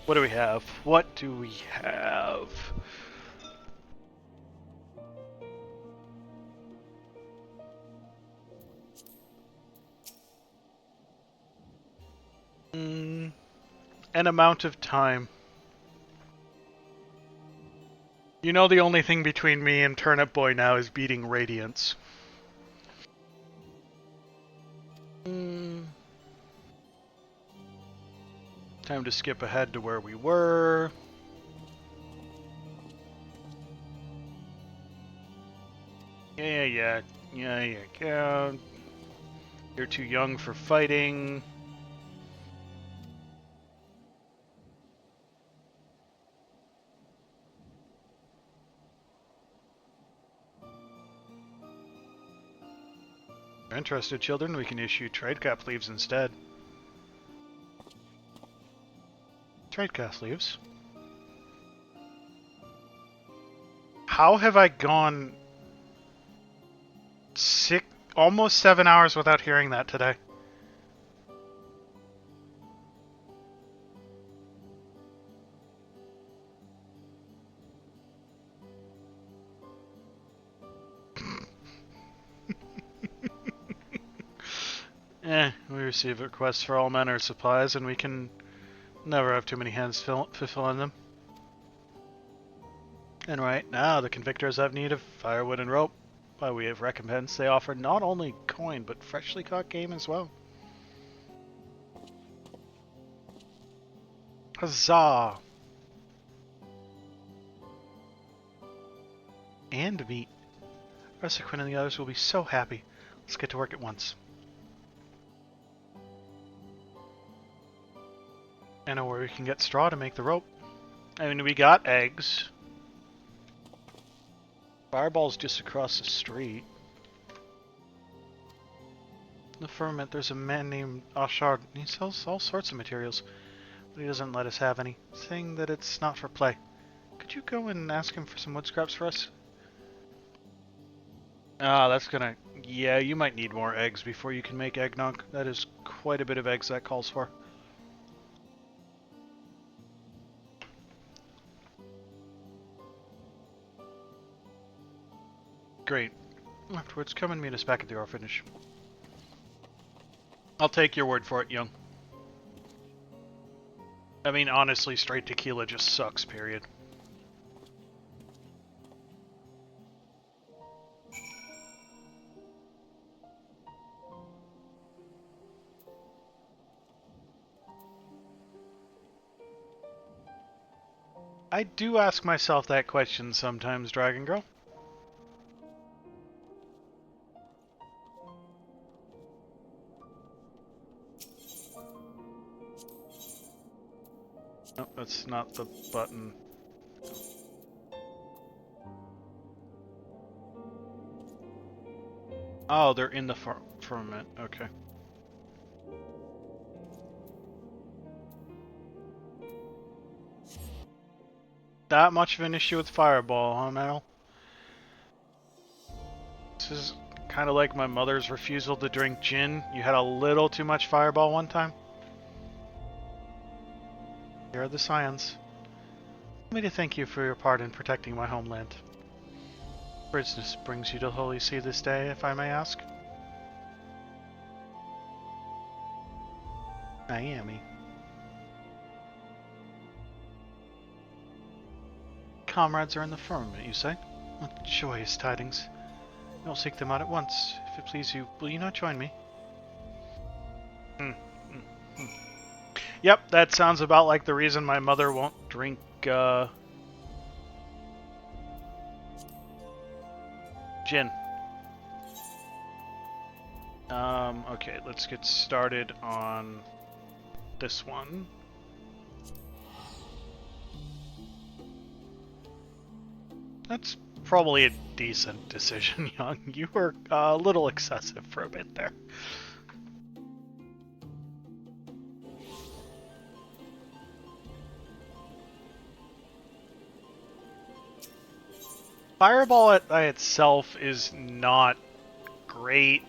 What do we have? What do we have? An amount of time. You know the only thing between me and Turnip Boy now is beating Radiance. Time to skip ahead to where we were. Yeah. You're too young for fighting. Interested children, we can issue trade cap leaves instead. Trade cap leaves? How have I gone almost 7 hours without hearing that today? We receive requests for all manner of supplies, and we can never have too many hands fulfilling them. And right now, the convictors have need of firewood and rope. By way of recompense, they offer not only coin, but freshly caught game as well. Huzzah! And meat. Quinn and the others will be so happy. Let's get to work at once. I know where we can get straw to make the rope. I mean, we got eggs. Fireball's just across the street. In the firmament, there's a man named Ashard. He sells all sorts of materials, but he doesn't let us have any, saying that it's not for play. Could you go and ask him for some wood scraps for us? Ah, that's gonna... Yeah, you might need more eggs before you can make eggnog. That is quite a bit of eggs that calls for. Great. Afterwards, come and meet us back at the orphanage. I'll take your word for it, young. I mean, honestly, straight tequila just sucks, period. I do ask myself that question sometimes, Dragon Girl. No, that's not the button. Oh, they're in the firmament. Okay. That much of an issue with Fireball, huh, Metal? This is kind of like my mother's refusal to drink gin. You had a little too much Fireball one time. Here are the scions. Allow me to thank you for your part in protecting my homeland. What business brings you to Holy See this day, if I may ask? Miami. Comrades are in the firmament, you say? What joyous tidings. I'll seek them out at once. If it please you, will you not join me? Yep, that sounds about like the reason my mother won't drink, gin. Okay, let's get started on this one. That's probably a decent decision, Young. You were a little excessive for a bit there. Fireball by itself is not great,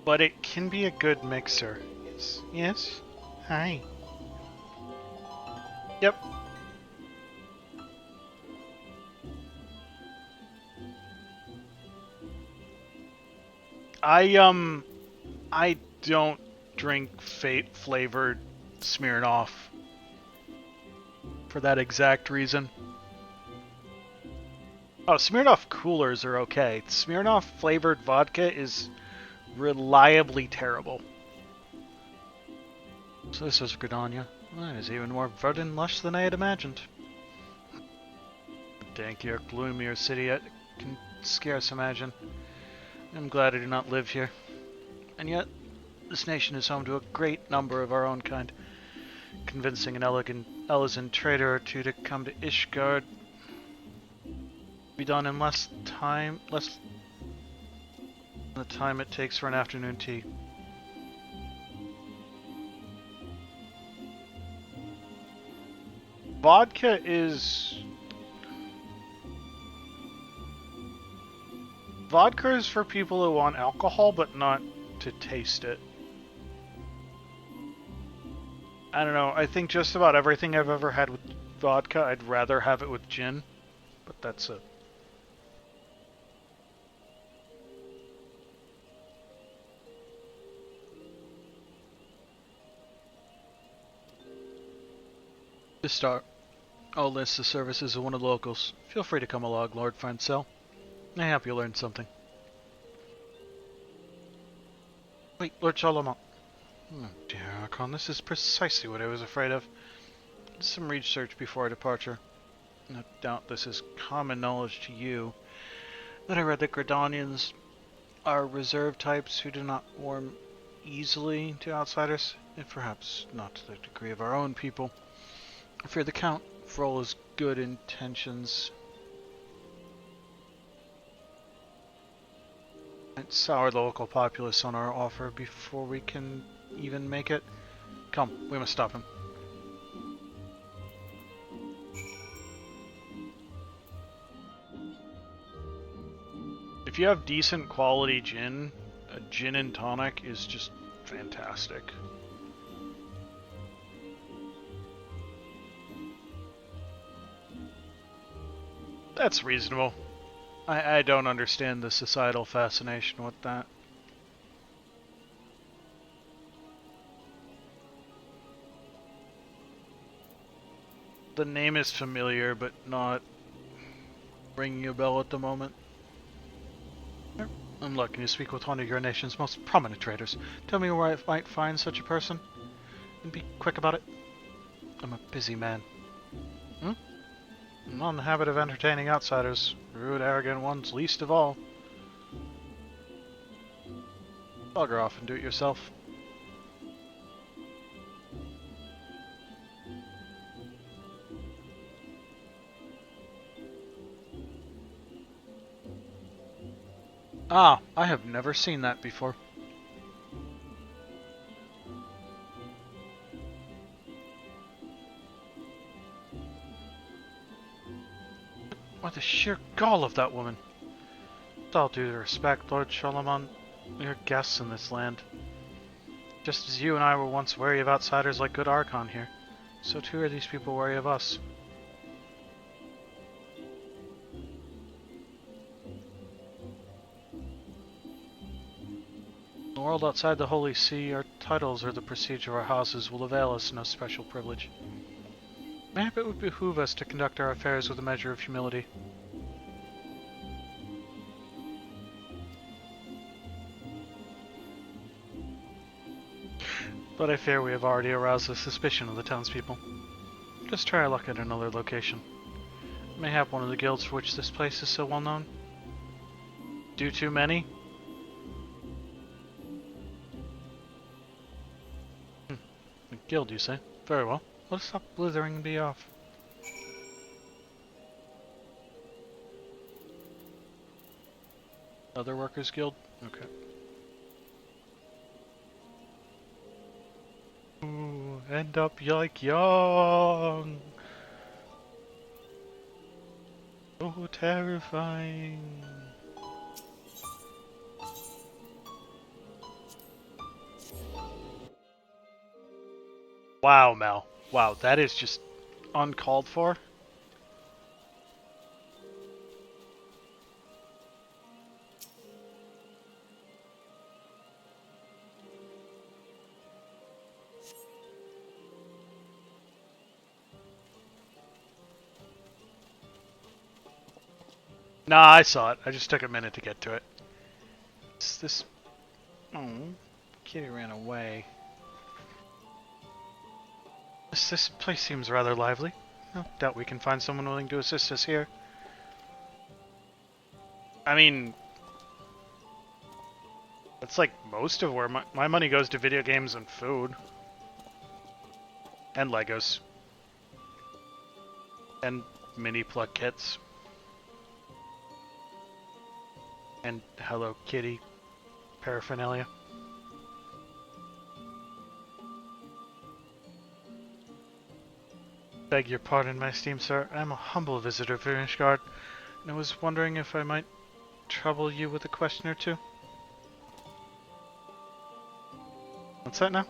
but it can be a good mixer. Yes? Hi. Yep. I don't drink fate flavored Smirnoff for that exact reason. Oh, Smirnoff coolers are okay. Smirnoff flavored vodka is reliably terrible. So this is Gridania. That is even more verdant and lush than I had imagined. The dankier, gloomier city I can scarce imagine. I'm glad I do not live here. And yet, this nation is home to a great number of our own kind. Convincing an Elysian trader or two to come to Ishgard be done in less than the time it takes for an afternoon tea. Vodka is for people who want alcohol but not to taste it. I don't know, I think just about everything I've ever had with vodka, I'd rather have it with gin, but that's it. To start, I'll list the services of one of the locals. Feel free to come along, Lord Francel. I hope you learned something. Wait, Lord Charlemont. Oh dear, Archon, this is precisely what I was afraid of. Some research before our departure. No doubt this is common knowledge to you, that I read that Gridanians are reserve types who do not warm easily to outsiders, if perhaps not to the degree of our own people. I fear the Count, for all his good intentions, might sour the local populace on our offer before we can even make it. Come, we must stop him. If you have decent quality gin, a gin and tonic is just fantastic. That's reasonable. I don't understand the societal fascination with that. The name is familiar, but not ringing a bell at the moment. I'm looking to speak with one of your nation's most prominent traders. Tell me where I might find such a person, and be quick about it. I'm a busy man. I'm not in the habit of entertaining outsiders, rude, arrogant ones least of all. Bugger off and do it yourself. Ah, I have never seen that before. What the sheer gall of that woman! With all due respect, Lord Charlemont, we are guests in this land. Just as you and I were once wary of outsiders like good Archon here, so too are these people wary of us. In the world outside the Holy See, our titles or the prestige of our houses will avail us no special privilege. Maybe it would behoove us to conduct our affairs with a measure of humility. But I fear we have already aroused the suspicion of the townspeople. Just try our luck at another location. Mayhap one of the guilds for which this place is so well known. Do too many? A guild, you say? Very well. Let us stop blithering and be off. Other workers guild? Okay. Ooh, end up like young. Oh, terrifying. Wow, Mel. Wow, that is just uncalled for? Nah, I saw it. I just took a minute to get to it. It's this... Oh, kitty ran away. This place seems rather lively. No doubt we can find someone willing to assist us here. I mean... That's like most of where my money goes to video games and food. And Legos. And mini plug kits. And Hello Kitty paraphernalia. Beg your pardon, my esteemed sir. I am a humble visitor of Heavensward, and I was wondering if I might trouble you with a question or two. What's that now?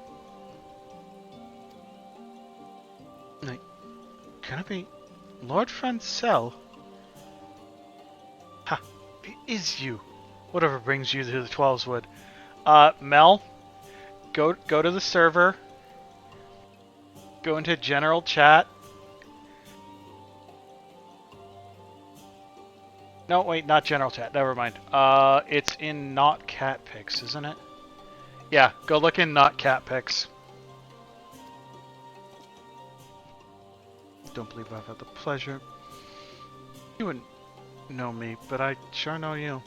Can it be Lord Francel? Ha! It is you! Whatever brings you to the Twelveswood. Mel, go to the server. Go into general chat. No, wait, not general chat. Never mind. It's in not cat pics, isn't it? Yeah, go look in not cat pics. Don't believe I've had the pleasure. You wouldn't know me, but I sure know you.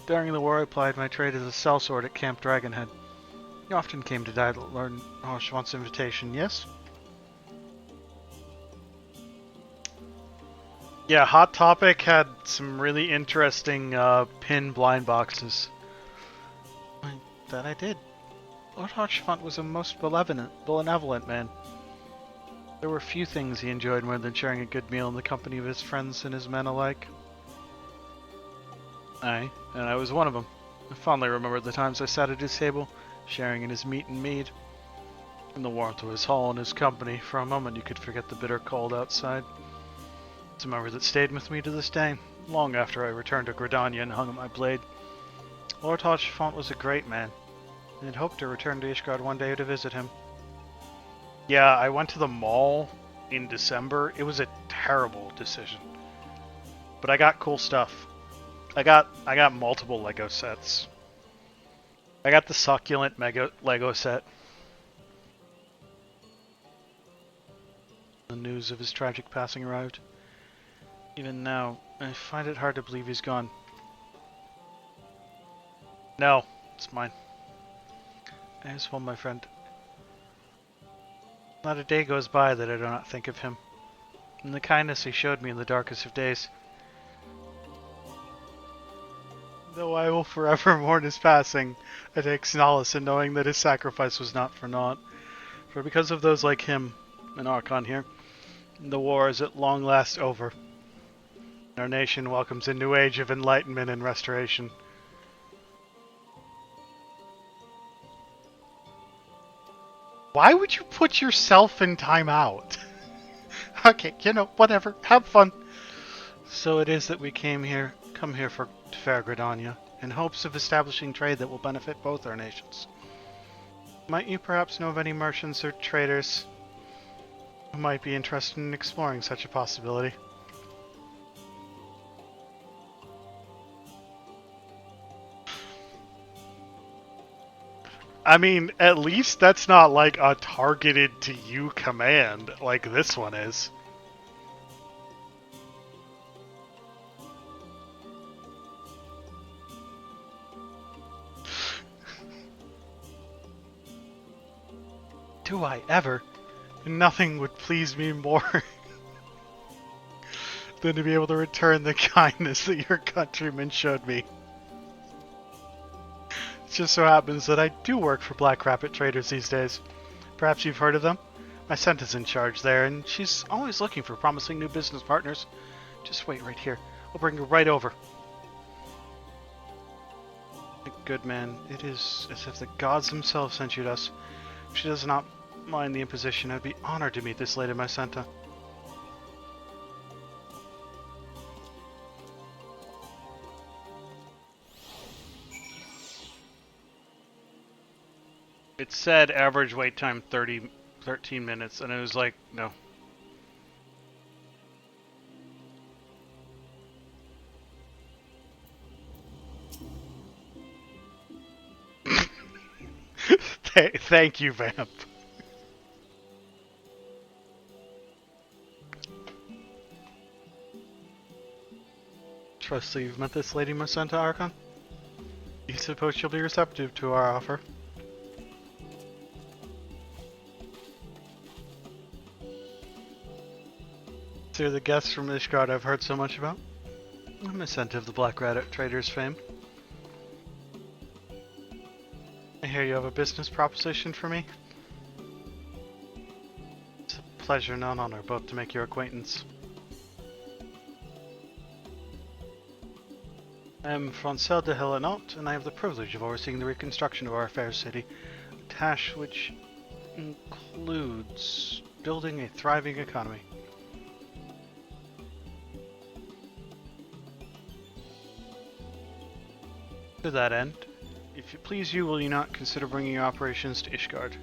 During the war, I plied my trade as a sellsword at Camp Dragonhead. You often came to die to learn Horschwant's invitation, yes? Yeah, Hot Topic had some really interesting pin blind boxes. That I did. Lord Horschwant was a most benevolent man. There were few things he enjoyed more than sharing a good meal in the company of his friends and his men alike. Aye, and I was one of them. I fondly remember the times I sat at his table, sharing in his meat and mead. In the warmth of his hall and his company, for a moment you could forget the bitter cold outside. It's a memory that stayed with me to this day, long after I returned to Gridania and hung up my blade. Lord Horschwant was a great man, and had hoped to return to Ishgard one day to visit him. Yeah, I went to the mall in December. It was a terrible decision. But I got cool stuff. I got multiple Lego sets. I got the succulent Lego set. The news of his tragic passing arrived. Even now, I find it hard to believe he's gone. No, it's mine. As well, my friend. Not a day goes by that I do not think of him, and the kindness he showed me in the darkest of days. Though I will forever mourn his passing, I take solace in knowing that his sacrifice was not for naught. For because of those like him, an Archon here, the war is at long last over. Our nation welcomes a new age of enlightenment and restoration. Why would you put yourself in timeout? Okay, whatever. Have fun. So it is that we come here for fair Gridania, in hopes of establishing trade that will benefit both our nations. Might you perhaps know of any merchants or traders who might be interested in exploring such a possibility? I mean, at least that's not like a targeted to you command like this one is. Do I ever? Nothing would please me more than to be able to return the kindness that your countrymen showed me. It just so happens that I do work for Black Rapid Traders these days. Perhaps you've heard of them? My Scent is in charge there, and she's always looking for promising new business partners. Just wait right here. I'll bring her right over. Good man, it is as if the gods themselves sent you to us. If she does not mind the imposition, I'd be honored to meet this lady, my Santa. It said average wait time 13 minutes, and it was like, no. Thank you, Vamp. Trust that you've met this lady, Miqo'te Archon. You suppose she'll be receptive to our offer? They're the guests from Ishgard I've heard so much about. I'm Miqo'te of the Black Rat Traders fame. I hear you have a business proposition for me. It's a pleasure and an honor both to make your acquaintance. I am Francel de Hellenot, and I have the privilege of overseeing the reconstruction of our fair city, a task which includes building a thriving economy. To that end, if it please you, will you not consider bringing your operations to Ishgard?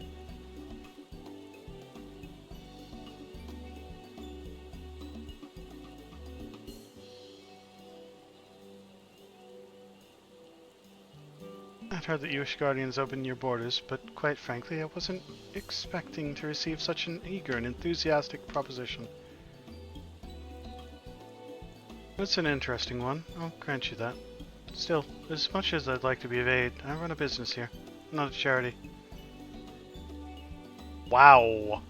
I'd heard that you Ishgardians opened your borders, but quite frankly, I wasn't expecting to receive such an eager and enthusiastic proposition. It's an interesting one, I'll grant you that. Still, as much as I'd like to be of aid, I run a business here, not a charity. Wow.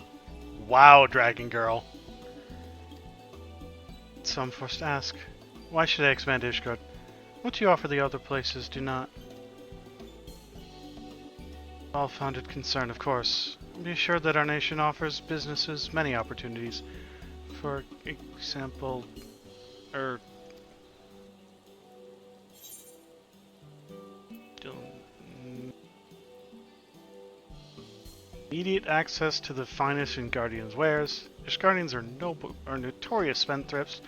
Wow, Dragon Girl. So I'm forced to ask, why should I expand Ishgard? What you offer the other places do not. Well-founded concern, of course. Be assured that our nation offers businesses many opportunities. For example, immediate access to the finest in Guardians' wares. Ishgardians are notorious spendthrifts.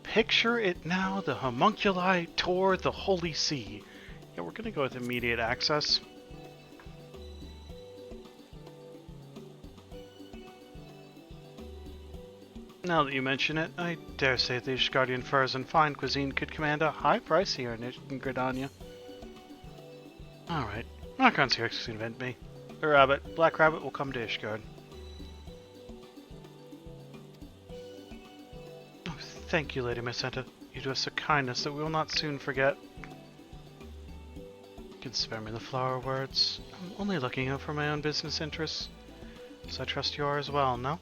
Picture it now, the homunculi tore the Holy See. Yeah, we're gonna go with immediate access. Now that you mention it, I dare say the Ishgardian furs and fine cuisine could command a high price here in Gridania. Alright, Archon's here to invent me. A rabbit, Black Rabbit will come to Ishgard. Oh, thank you, Lady Miqo'te. You do us a kindness that we will not soon forget. You can spare me the flower words. I'm only looking out for my own business interests. So I trust you are as well, no?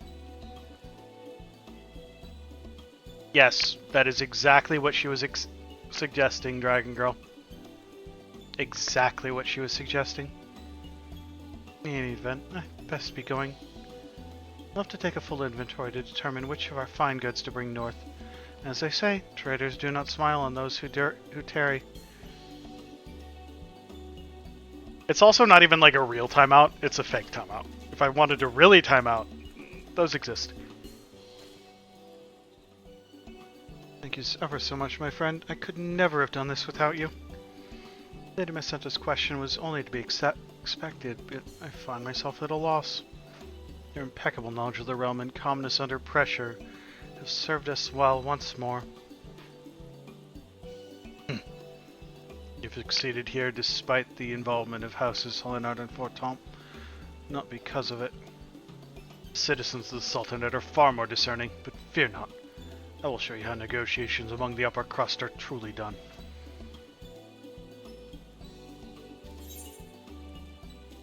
Yes, that is exactly what she was suggesting, Dragon Girl. Exactly what she was suggesting. In any event, I'd best be going. I'll have to take a full inventory to determine which of our fine goods to bring north. As they say, traders do not smile on those who tarry. It's also not even like a real timeout, it's a fake timeout. If I wanted to really time out, those exist. Thank you ever so much, my friend. I could never have done this without you. Lady Miqo'te's question was only to be expected, but I find myself at a loss. Your impeccable knowledge of the realm and calmness under pressure have served us well once more. You've succeeded here despite the involvement of houses Helenard and Fortemps. Not because of it. The citizens of the Sultanate are far more discerning, but fear not. I will show you how negotiations among the upper crust are truly done.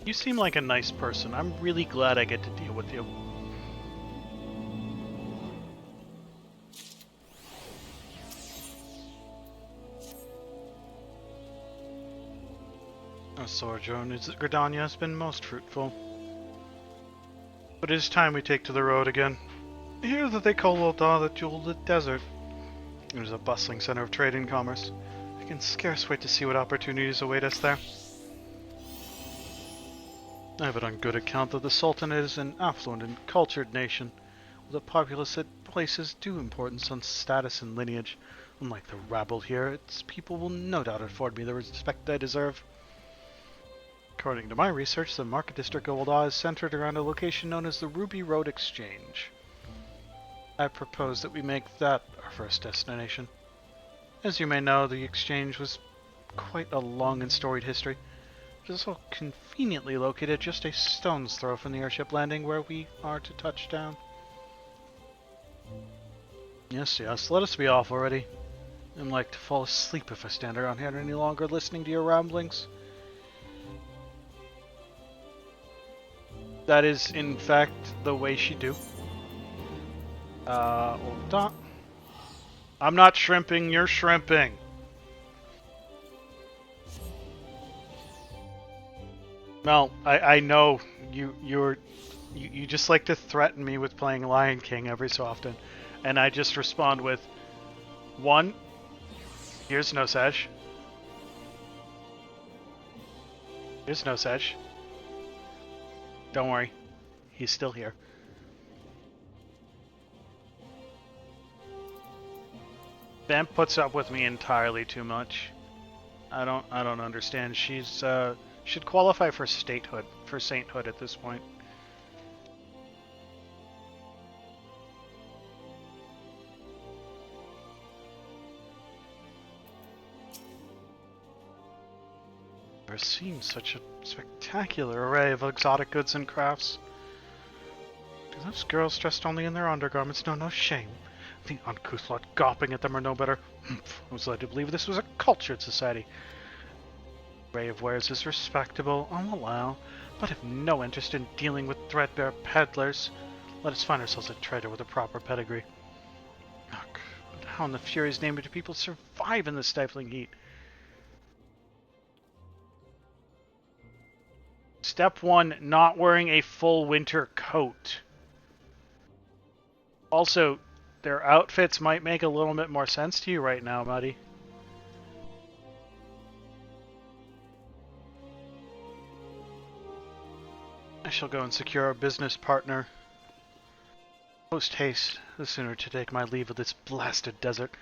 You seem like a nice person. I'm really glad I get to deal with you. Our sojourn in Gridania has been most fruitful. But it is time we take to the road again. I hear that they call Ul'dah the Jewel of the Desert. It is a bustling center of trade and commerce. I can scarce wait to see what opportunities await us there. I have it on good account that the Sultanate is an affluent and cultured nation, with a populace that places due importance on status and lineage. Unlike the rabble here, its people will no doubt afford me the respect I deserve. According to my research, the market district of Waldaw is centered around a location known as the Ruby Road Exchange. I propose that we make that our first destination. As you may know, the exchange was quite a long and storied history. It is so conveniently located just a stone's throw from the airship landing where we are to touch down. Yes, let us be off already. I'm like to fall asleep if I stand around here any longer listening to your ramblings. That is, in fact, the way she do. Hold on. I'm not shrimping, you're shrimping. Well, I know you just like to threaten me with playing Lion King every so often, and I just respond with, 1, here's no Sesh. Here's no Sesh. Don't worry, he's still here. Vamp puts up with me entirely too much. I don't understand. She's should qualify for sainthood at this point. I've seen such a spectacular array of exotic goods and crafts. Do those girls dressed only in their undergarments know no shame? The uncouth lot gawping at them are no better. I was led to believe this was a cultured society. The array of wares is respectable, I'll allow, but have no interest in dealing with threadbare peddlers. Let us find ourselves a trader with a proper pedigree. Ugh, but how in the Fury's name do people survive in this stifling heat? Step 1, not wearing a full winter coat. Also, their outfits might make a little bit more sense to you right now, buddy. I shall go and secure a business partner. Post haste, the sooner to take my leave of this blasted desert.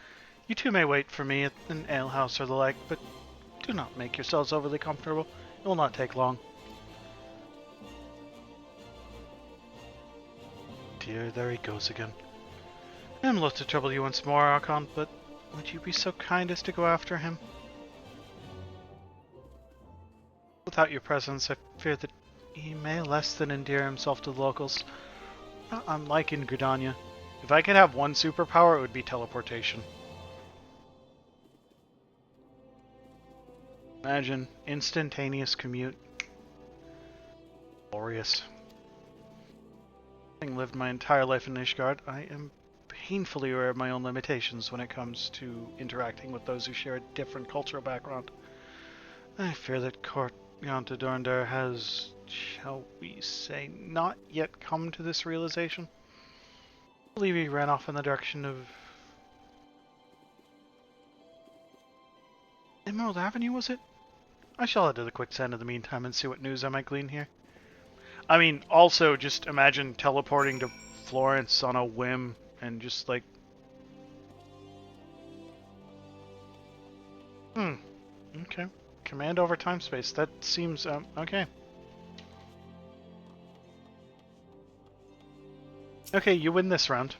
You two may wait for me at an alehouse or the like, but do not make yourselves overly comfortable. It will not take long. Dear, there he goes again. I am loath to trouble you once more, Archon, but would you be so kind as to go after him? Without your presence, I fear that he may less than endear himself to the locals. Not unlike in Gridania. If I could have one superpower, it would be teleportation. Imagine instantaneous commute. Glorious. Having lived my entire life in Ishgard, I am painfully aware of my own limitations when it comes to interacting with those who share a different cultural background. I fear that Court Yantadorndar has, shall we say, not yet come to this realization. I believe he ran off in the direction of Emerald Avenue, was it? I shall head to the quicksand in the meantime and see what news I might glean here. I mean, also, just imagine teleporting to Florence on a whim and just like... Okay. Command over time space. That seems, okay. Okay, you win this round.